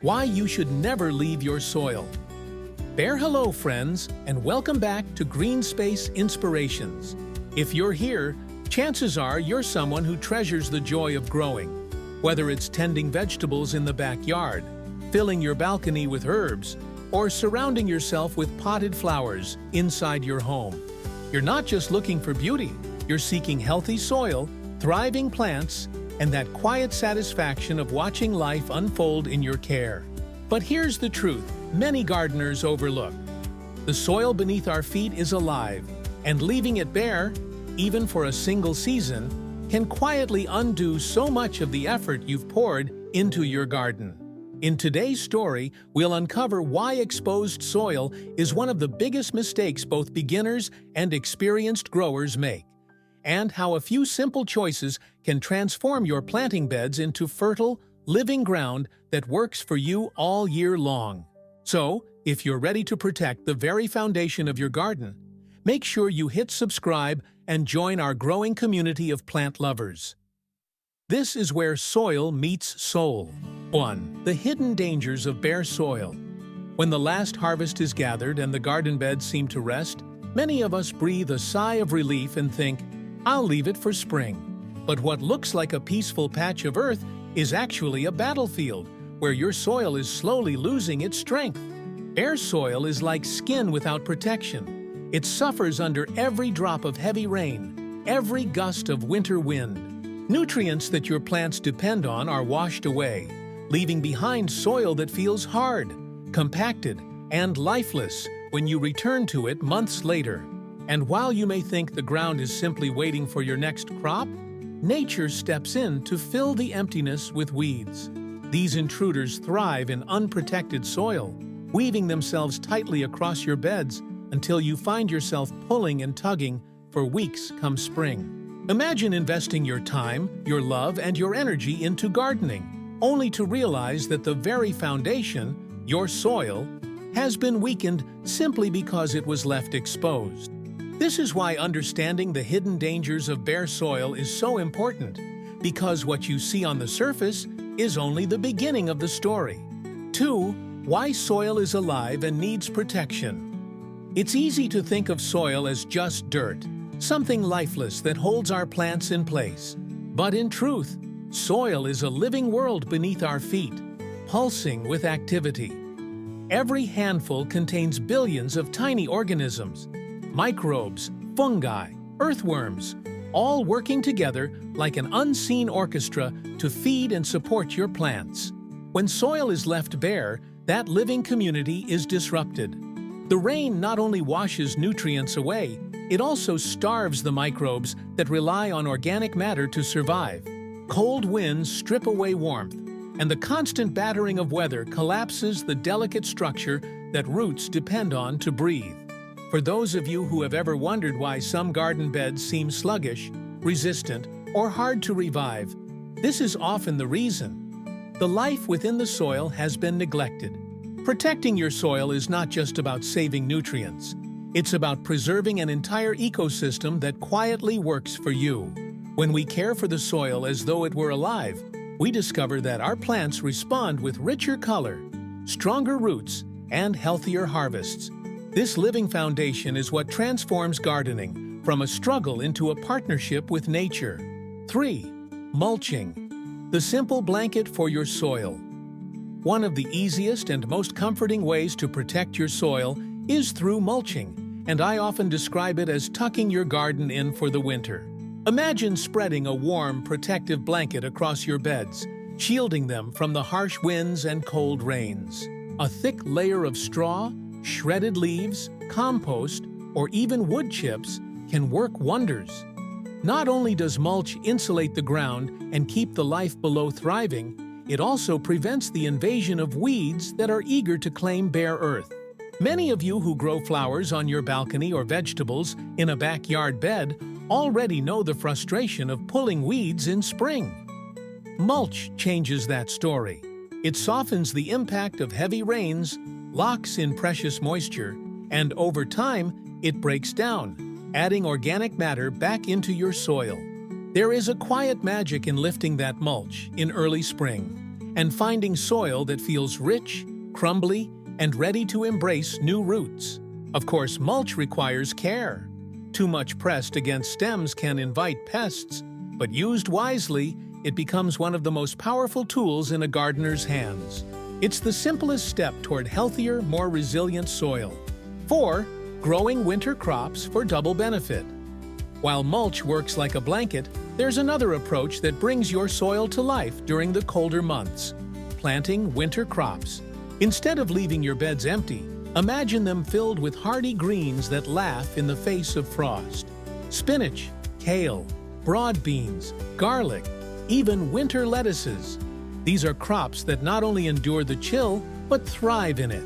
Why you should never leave your soil. Hello friends, and welcome back to GreenSpace Inspirations. If you're here, chances are you're someone who treasures the joy of growing. Whether it's tending vegetables in the backyard, filling your balcony with herbs, or surrounding yourself with potted flowers inside your home. You're not just looking for beauty, you're seeking healthy soil, thriving plants, and that quiet satisfaction of watching life unfold in your care. But here's the truth many gardeners overlook. The soil beneath our feet is alive, and leaving it bare, even for a single season, can quietly undo so much of the effort you've poured into your garden. In today's story, we'll uncover why exposed soil is one of the biggest mistakes both beginners and experienced growers make, and how a few simple choices can transform your planting beds into fertile, living ground that works for you all year long. So, if you're ready to protect the very foundation of your garden, make sure you hit subscribe and join our growing community of plant lovers. This is where soil meets soul. 1. The hidden dangers of bare soil. When the last harvest is gathered and the garden beds seem to rest, many of us breathe a sigh of relief and think, I'll leave it for spring. But what looks like a peaceful patch of earth is actually a battlefield where your soil is slowly losing its strength. Bare soil is like skin without protection. It suffers under every drop of heavy rain, every gust of winter wind. Nutrients that your plants depend on are washed away, leaving behind soil that feels hard, compacted, and lifeless when you return to it months later. And while you may think the ground is simply waiting for your next crop, nature steps in to fill the emptiness with weeds. These intruders thrive in unprotected soil, weaving themselves tightly across your beds until you find yourself pulling and tugging for weeks come spring. Imagine investing your time, your love, and your energy into gardening, only to realize that the very foundation, your soil, has been weakened simply because it was left exposed. This is why understanding the hidden dangers of bare soil is so important, because what you see on the surface is only the beginning of the story. 2. Why soil is alive and needs protection. It's easy to think of soil as just dirt, something lifeless that holds our plants in place. But in truth, soil is a living world beneath our feet, pulsing with activity. Every handful contains billions of tiny organisms, microbes, fungi, earthworms, all working together like an unseen orchestra to feed and support your plants. When soil is left bare, that living community is disrupted. The rain not only washes nutrients away, it also starves the microbes that rely on organic matter to survive. Cold winds strip away warmth, and the constant battering of weather collapses the delicate structure that roots depend on to breathe. For those of you who have ever wondered why some garden beds seem sluggish, resistant, or hard to revive, this is often the reason. The life within the soil has been neglected. Protecting your soil is not just about saving nutrients. It's about preserving an entire ecosystem that quietly works for you. When we care for the soil as though it were alive, we discover that our plants respond with richer color, stronger roots, and healthier harvests. This living foundation is what transforms gardening from a struggle into a partnership with nature. 3. Mulching. The simple blanket for your soil. One of the easiest and most comforting ways to protect your soil is through mulching, and I often describe it as tucking your garden in for the winter. Imagine spreading a warm, protective blanket across your beds, shielding them from the harsh winds and cold rains. A thick layer of straw, shredded leaves, compost, or even wood chips can work wonders. Not only does mulch insulate the ground and keep the life below thriving, it also prevents the invasion of weeds that are eager to claim bare earth. Many of you who grow flowers on your balcony or vegetables in a backyard bed already know the frustration of pulling weeds in spring. Mulch changes that story. It softens the impact of heavy rains, locks in precious moisture, and over time, it breaks down, adding organic matter back into your soil. There is a quiet magic in lifting that mulch in early spring, and finding soil that feels rich, crumbly, and ready to embrace new roots. Of course, mulch requires care. Too much pressed against stems can invite pests, but used wisely, it becomes one of the most powerful tools in a gardener's hands. It's the simplest step toward healthier, more resilient soil. 4. Growing winter crops for double benefit. While mulch works like a blanket, there's another approach that brings your soil to life during the colder months: planting winter crops. Instead of leaving your beds empty, imagine them filled with hardy greens that laugh in the face of frost. Spinach, kale, broad beans, garlic, even winter lettuces. These are crops that not only endure the chill, but thrive in it.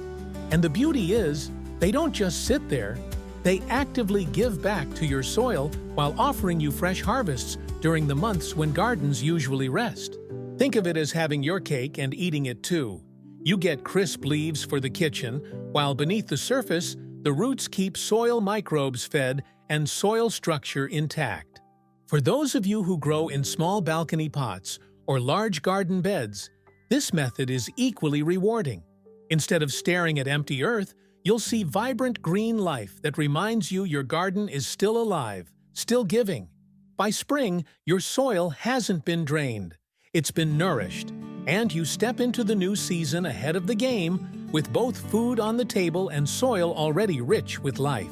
And the beauty is, they don't just sit there, they actively give back to your soil while offering you fresh harvests during the months when gardens usually rest. Think of it as having your cake and eating it too. You get crisp leaves for the kitchen, while beneath the surface, the roots keep soil microbes fed and soil structure intact. For those of you who grow in small balcony pots or large garden beds, this method is equally rewarding. Instead of staring at empty earth, you'll see vibrant green life that reminds you your garden is still alive, still giving. By spring, your soil hasn't been drained. It's been nourished, and you step into the new season ahead of the game with both food on the table and soil already rich with life.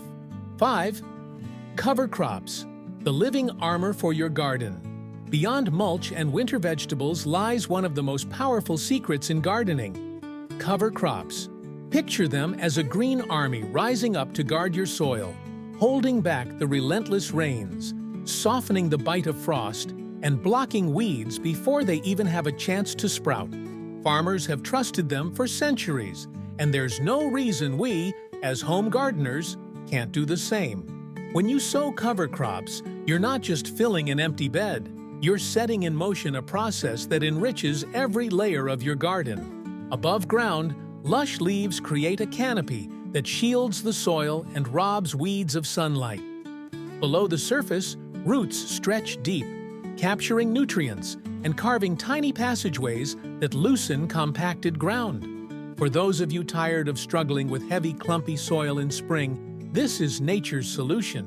5. Cover crops, the living armor for your garden. Beyond mulch and winter vegetables lies one of the most powerful secrets in gardening: cover crops. Picture them as a green army rising up to guard your soil, holding back the relentless rains, softening the bite of frost, and blocking weeds before they even have a chance to sprout. Farmers have trusted them for centuries, and there's no reason we, as home gardeners, can't do the same. When you sow cover crops, you're not just filling an empty bed, you're setting in motion a process that enriches every layer of your garden. Above ground, lush leaves create a canopy that shields the soil and robs weeds of sunlight. Below the surface, roots stretch deep, capturing nutrients and carving tiny passageways that loosen compacted ground. For those of you tired of struggling with heavy, clumpy soil in spring, this is nature's solution.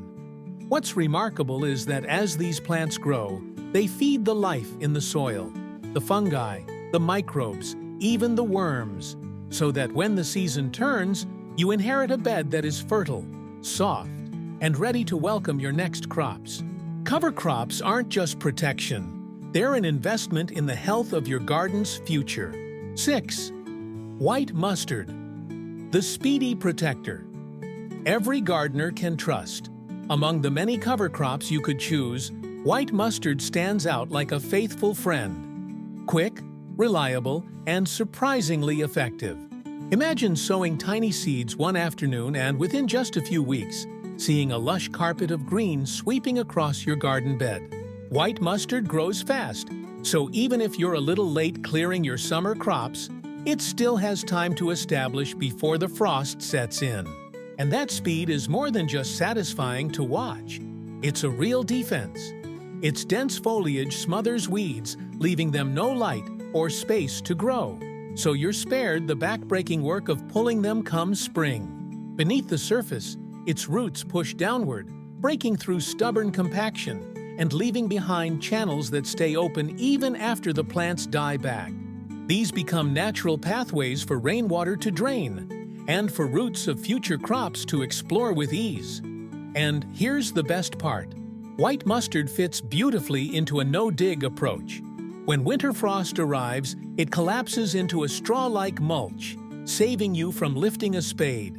What's remarkable is that as these plants grow, they feed the life in the soil, the fungi, the microbes, even the worms, so that when the season turns, you inherit a bed that is fertile, soft, and ready to welcome your next crops. Cover crops aren't just protection, they're an investment in the health of your garden's future. 6. White mustard, the speedy protector. Every gardener can trust. Among the many cover crops you could choose, white mustard stands out like a faithful friend. Quick, reliable, and surprisingly effective. Imagine sowing tiny seeds one afternoon and within just a few weeks, seeing a lush carpet of green sweeping across your garden bed. White mustard grows fast, so even if you're a little late clearing your summer crops, it still has time to establish before the frost sets in. And that speed is more than just satisfying to watch. It's a real defense. Its dense foliage smothers weeds, leaving them no light or space to grow, so you're spared the back-breaking work of pulling them come spring. Beneath the surface, its roots push downward, breaking through stubborn compaction and leaving behind channels that stay open even after the plants die back. These become natural pathways for rainwater to drain and for roots of future crops to explore with ease. And here's the best part. White mustard fits beautifully into a no-dig approach. When winter frost arrives, it collapses into a straw-like mulch, saving you from lifting a spade.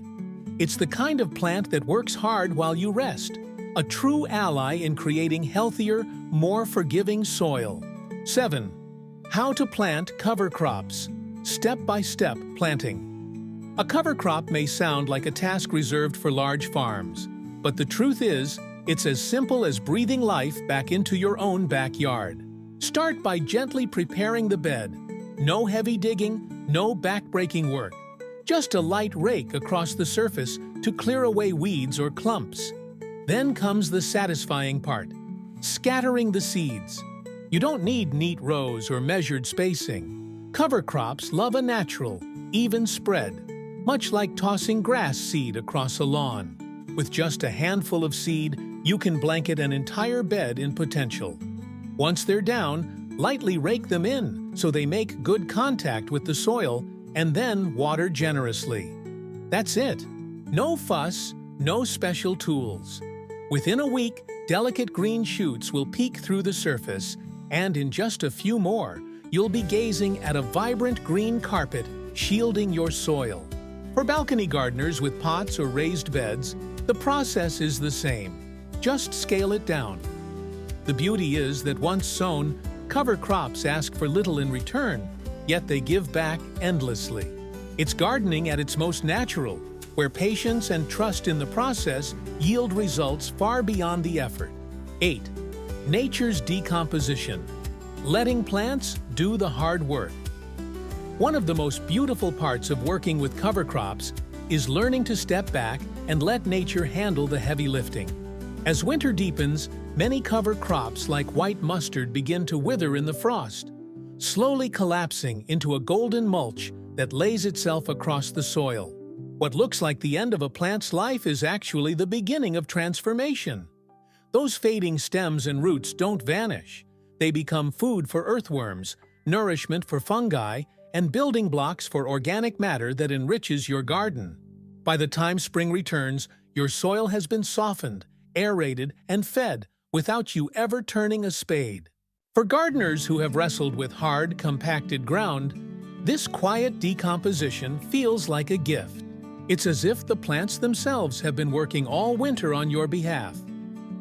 It's the kind of plant that works hard while you rest, a true ally in creating healthier, more forgiving soil. 7. How to plant cover crops. Step-by-step planting. A cover crop may sound like a task reserved for large farms, but the truth is, it's as simple as breathing life back into your own backyard. Start by gently preparing the bed. No heavy digging, no back-breaking work. Just a light rake across the surface to clear away weeds or clumps. Then comes the satisfying part, scattering the seeds. You don't need neat rows or measured spacing. Cover crops love a natural, even spread, much like tossing grass seed across a lawn. With just a handful of seed, you can blanket an entire bed in potential. Once they're down, lightly rake them in so they make good contact with the soil, and then water generously. That's it. No fuss, no special tools. Within a week, delicate green shoots will peek through the surface, and in just a few more, you'll be gazing at a vibrant green carpet shielding your soil. For balcony gardeners with pots or raised beds, the process is the same. Just scale it down. The beauty is that once sown, cover crops ask for little in return, yet they give back endlessly. It's gardening at its most natural, where patience and trust in the process yield results far beyond the effort. 8. Nature's decomposition. Letting plants do the hard work. One of the most beautiful parts of working with cover crops is learning to step back and let nature handle the heavy lifting. As winter deepens, many cover crops like white mustard begin to wither in the frost, slowly collapsing into a golden mulch that lays itself across the soil. What looks like the end of a plant's life is actually the beginning of transformation. Those fading stems and roots don't vanish. They become food for earthworms, nourishment for fungi, and building blocks for organic matter that enriches your garden. By the time spring returns, your soil has been softened, aerated, and fed without you ever turning a spade. For gardeners who have wrestled with hard, compacted ground, this quiet decomposition feels like a gift. It's as if the plants themselves have been working all winter on your behalf,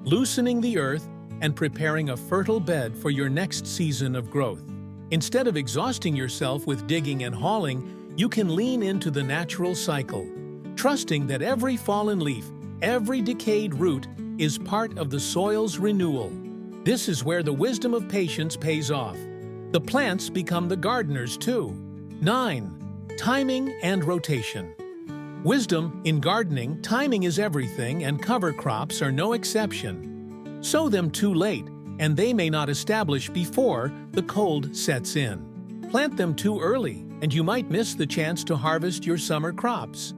loosening the earth and preparing a fertile bed for your next season of growth. Instead of exhausting yourself with digging and hauling, you can lean into the natural cycle, trusting that every fallen leaf, every decayed root is part of the soil's renewal. This is where the wisdom of patience pays off. The plants become the gardeners too. 9. Timing and rotation. Wisdom in gardening, timing is everything, and cover crops are no exception. Sow them too late, and they may not establish before the cold sets in. Plant them too early, and you might miss the chance to harvest your summer crops.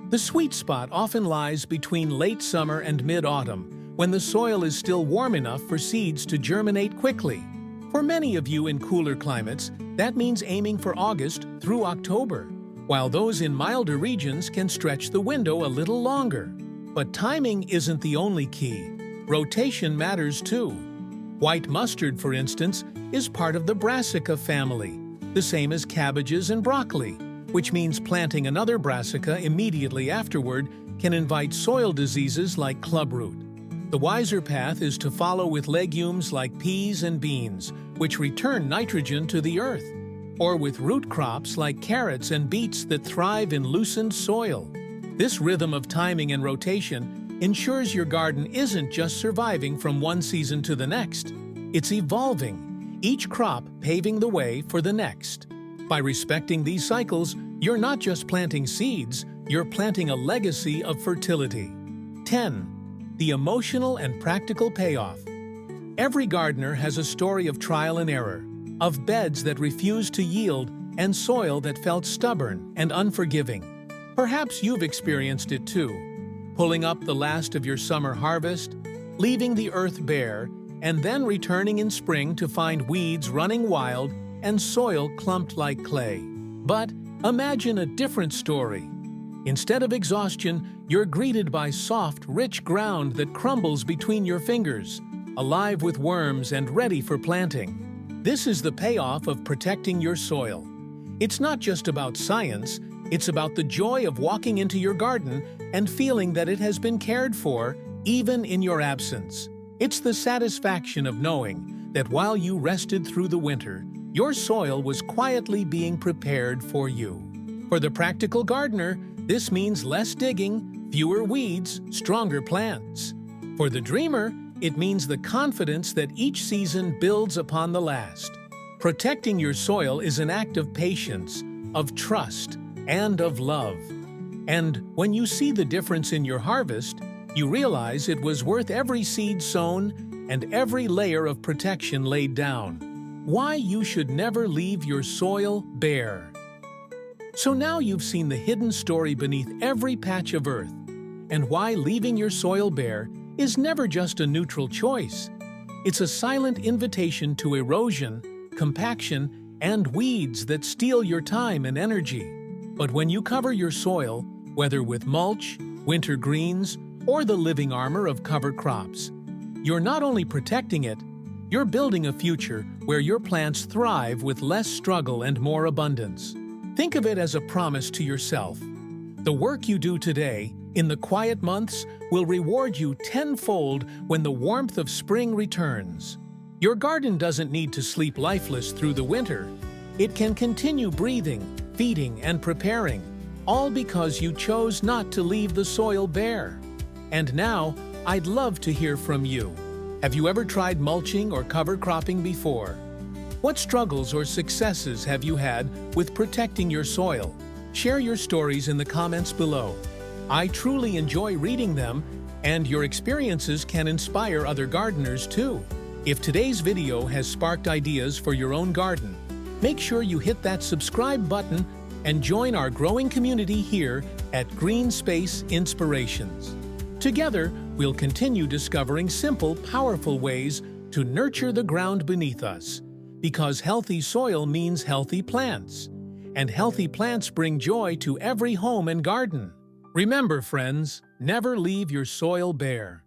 The sweet spot often lies between late summer and mid-autumn, when the soil is still warm enough for seeds to germinate quickly. For many of you in cooler climates, that means aiming for August through October, while those in milder regions can stretch the window a little longer. But timing isn't the only key. Rotation matters too. White mustard, for instance, is part of the brassica family, the same as cabbages and broccoli, which means planting another brassica immediately afterward can invite soil diseases like clubroot. The wiser path is to follow with legumes like peas and beans, which return nitrogen to the earth, or with root crops like carrots and beets that thrive in loosened soil. This rhythm of timing and rotation ensures your garden isn't just surviving from one season to the next. It's evolving, each crop paving the way for the next. By respecting these cycles, you're not just planting seeds, you're planting a legacy of fertility. 10. The emotional and practical payoff. Every gardener has a story of trial and error, of beds that refused to yield and soil that felt stubborn and unforgiving. Perhaps you've experienced it too, pulling up the last of your summer harvest, leaving the earth bare, and then returning in spring to find weeds running wild and soil clumped like clay. But imagine a different story. Instead of exhaustion, you're greeted by soft, rich ground that crumbles between your fingers, alive with worms and ready for planting. This is the payoff of protecting your soil. It's not just about science, it's about the joy of walking into your garden and feeling that it has been cared for, even in your absence. It's the satisfaction of knowing that while you rested through the winter, your soil was quietly being prepared for you. For the practical gardener, this means less digging, fewer weeds, stronger plants. For the dreamer, it means the confidence that each season builds upon the last. Protecting your soil is an act of patience, of trust, and of love. And when you see the difference in your harvest, you realize it was worth every seed sown and every layer of protection laid down. Why you should never leave your soil bare. So now you've seen the hidden story beneath every patch of earth, and why leaving your soil bare is never just a neutral choice. It's a silent invitation to erosion, compaction, and weeds that steal your time and energy. But when you cover your soil, whether with mulch, winter greens, or the living armor of cover crops, you're not only protecting it, you're building a future where your plants thrive with less struggle and more abundance. Think of it as a promise to yourself. The work you do today, in the quiet months, will reward you tenfold when the warmth of spring returns. Your garden doesn't need to sleep lifeless through the winter. It can continue breathing, feeding, and preparing, all because you chose not to leave the soil bare. And now, I'd love to hear from you. Have you ever tried mulching or cover cropping before? What struggles or successes have you had with protecting your soil? Share your stories in the comments below. I truly enjoy reading them, and your experiences can inspire other gardeners too. If today's video has sparked ideas for your own garden, make sure you hit that subscribe button and join our growing community here at GreenSpace Inspirations. Together, we'll continue discovering simple, powerful ways to nurture the ground beneath us, because healthy soil means healthy plants, and healthy plants bring joy to every home and garden. Remember, friends, never leave your soil bare.